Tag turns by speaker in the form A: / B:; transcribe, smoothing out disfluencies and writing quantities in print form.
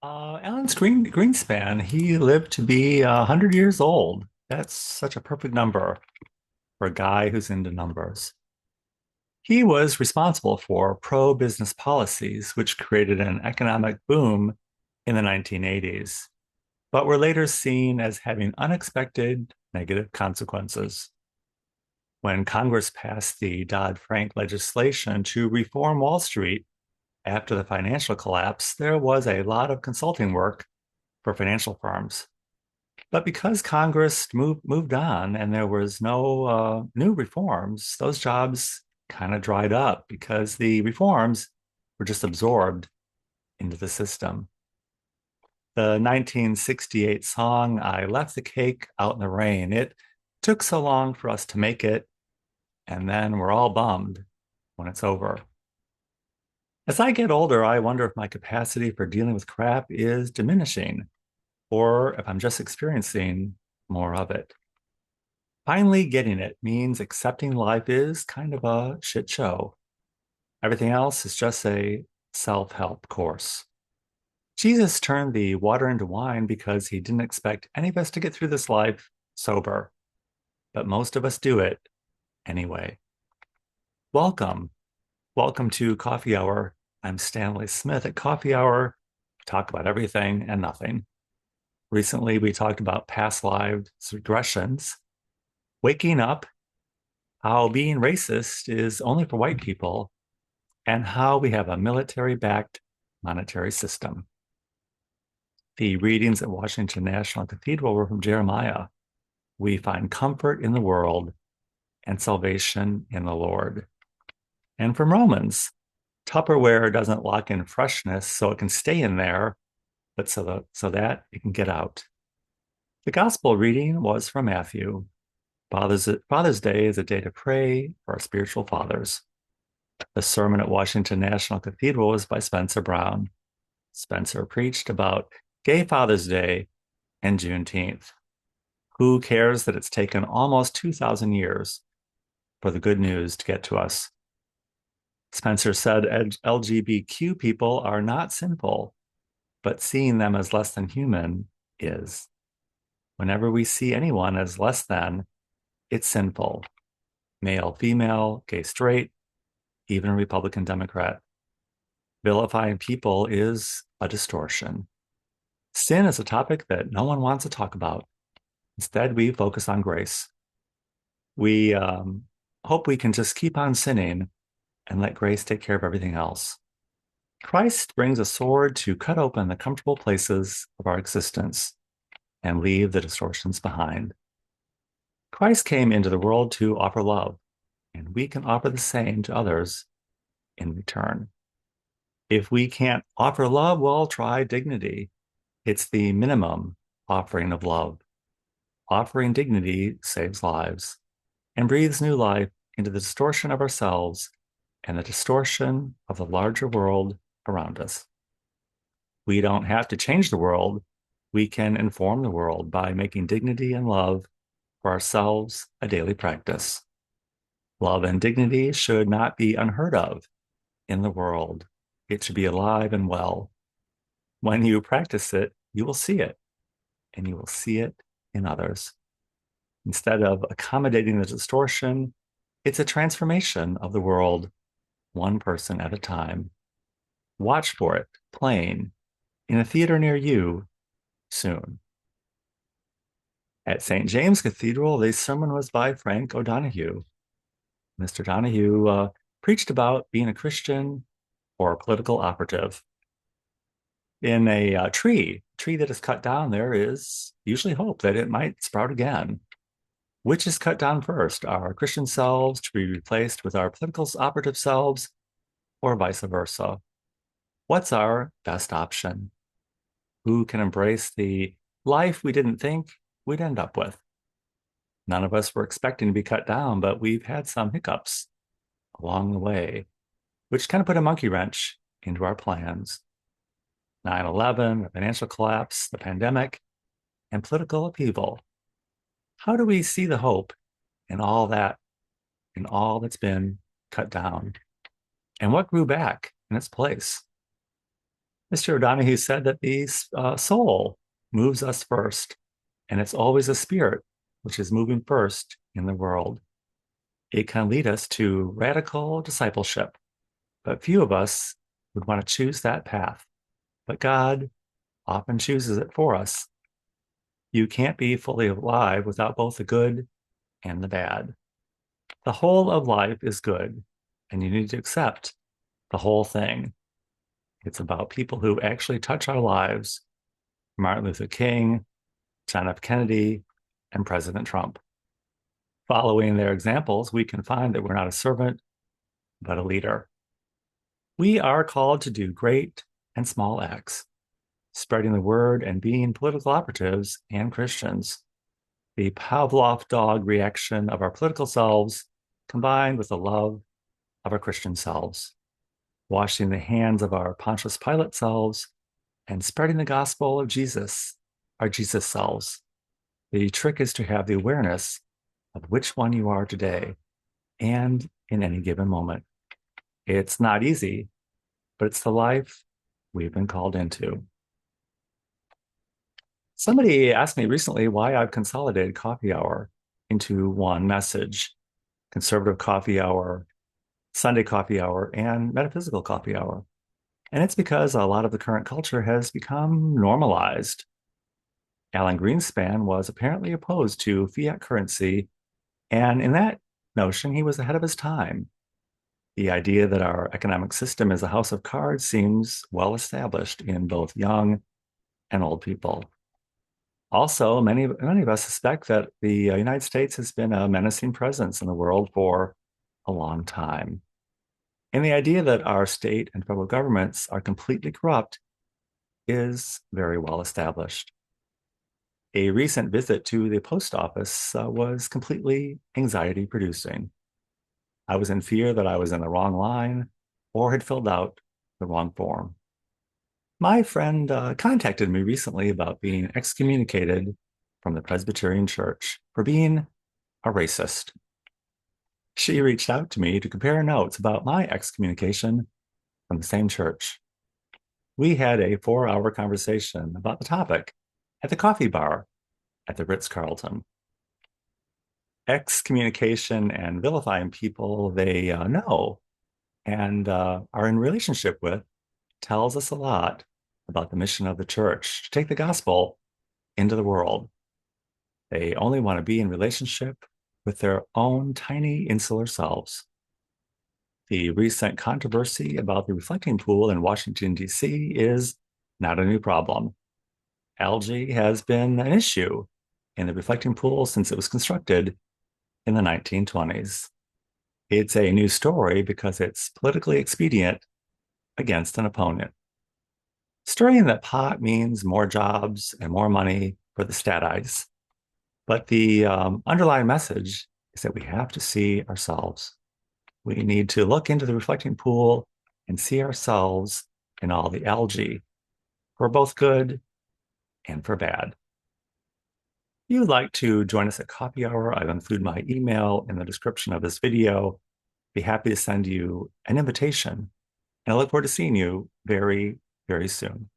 A: Alan Greenspan, he lived to be 100 years old. That's such a perfect number for a guy who's into numbers. He was responsible for pro-business policies, which created an economic boom in the 1980s, but were later seen as having unexpected negative consequences. When Congress passed the Dodd-Frank legislation to reform Wall Street after the financial collapse, there was a lot of consulting work for financial firms. But because Congress moved on and there was no new reforms, those jobs kind of dried up because the reforms were just absorbed into the system. The 1968 song, I Left the Cake Out in the Rain, it took so long for us to make it, and then we're all bummed when it's over. As I get older, I wonder if my capacity for dealing with crap is diminishing or if I'm just experiencing more of it. Finally, getting it means accepting life is kind of a shit show. Everything else is just a self help course. Jesus turned the water into wine because he didn't expect any of us to get through this life sober, but most of us do it anyway. Welcome. Welcome to Coffee Hour. I'm Stanley Smith. At Coffee Hour, we talk about everything and nothing. Recently, we talked about past lives regressions, waking up, how being racist is only for white people, and how we have a military-backed monetary system. The readings at Washington National Cathedral were from Jeremiah. We find comfort in the world and salvation in the Lord. And from Romans, Tupperware doesn't lock in freshness so it can stay in there, but so that it can get out. The gospel reading was from Matthew. Father's Day is a day to pray for our spiritual fathers. The sermon at Washington National Cathedral was by Spencer Brown. Spencer preached about Gay Father's Day and Juneteenth. Who cares that it's taken almost 2,000 years for the good news to get to us? Spencer said LGBTQ people are not sinful, but seeing them as less than human is. Whenever we see anyone as less than, it's sinful. Male, female, gay, straight, even Republican, Democrat. Vilifying people is a distortion. Sin is a topic that no one wants to talk about. Instead, we focus on grace. We hope we can just keep on sinning and let grace take care of everything else. Christ brings a sword to cut open the comfortable places of our existence and leave the distortions behind. Christ came into the world to offer love, and we can offer the same to others in return. If we can't offer love, well, try dignity. It's the minimum offering of love. Offering dignity saves lives and breathes new life into the distortion of ourselves and the distortion of the larger world around us. We don't have to change the world. We can inform the world by making dignity and love for ourselves a daily practice. Love and dignity should not be unheard of in the world. It should be alive and well. When you practice it, you will see it, and you will see it in others. Instead of accommodating the distortion, it's a transformation of the world, one person at a time. Watch for it playing in a theater near you soon. At St. James Cathedral, the sermon was by Frank O'Donoghue. Mr. Donahue preached about being a Christian or a political operative. In a tree that is cut down, there is usually hope that it might sprout again. Which is cut down first, our Christian selves to be replaced with our political operative selves, or vice versa? What's our best option? Who can embrace the life we didn't think we'd end up with? None of us were expecting to be cut down, but we've had some hiccups along the way, which kind of put a monkey wrench into our plans. 9/11, the financial collapse, the pandemic, and political upheaval. How do we see the hope in all that, in all that's been cut down? And what grew back in its place? Mr. O'Donohue said that the soul moves us first, and it's always a spirit which is moving first in the world. It can lead us to radical discipleship, but few of us would want to choose that path. But God often chooses it for us. You can't be fully alive without both the good and the bad. The whole of life is good, and you need to accept the whole thing. It's about people who actually touch our lives: Martin Luther King, John F. Kennedy, and President Trump. Following their examples, we can find that we're not a servant, but a leader. We are called to do great and small acts, spreading the word and being political operatives and Christians. The Pavlov dog reaction of our political selves combined with the love of our Christian selves, washing the hands of our Pontius Pilate selves and spreading the gospel of Jesus, our Jesus selves. The trick is to have the awareness of which one you are today and in any given moment. It's not easy, but it's the life we've been called into. Somebody asked me recently why I've consolidated coffee hour into one message: conservative coffee hour, Sunday coffee hour, and metaphysical coffee hour. And it's because a lot of the current culture has become normalized. Alan Greenspan was apparently opposed to fiat currency, and in that notion, he was ahead of his time. The idea that our economic system is a house of cards seems well established in both young and old people. Also, many of us suspect that the United States has been a menacing presence in the world for a long time. And the idea that our state and federal governments are completely corrupt is very well established. A recent visit to the post office was completely anxiety producing. I was in fear that I was in the wrong line or had filled out the wrong form. My friend contacted me recently about being excommunicated from the Presbyterian Church for being a racist. She reached out to me to compare notes about my excommunication from the same church. We had a 4-hour conversation about the topic at the coffee bar at the Ritz-Carlton. Excommunication and vilifying people they know and are in relationship with tells us a lot about the mission of the church to take the gospel into the world. They only want to be in relationship with their own tiny insular selves. The recent controversy about the reflecting pool in Washington, D.C. is not a new problem. Algae has been an issue in the reflecting pool since it was constructed in the 1920s. It's a new story because it's politically expedient against an opponent. Stirring that pot means more jobs and more money for the statites. But the underlying message is that we have to see ourselves. We need to look into the reflecting pool and see ourselves in all the algae for both good and for bad. If you'd like to join us at Coffee Hour, I've included my email in the description of this video. Be happy to send you an invitation. And I look forward to seeing you very, very soon.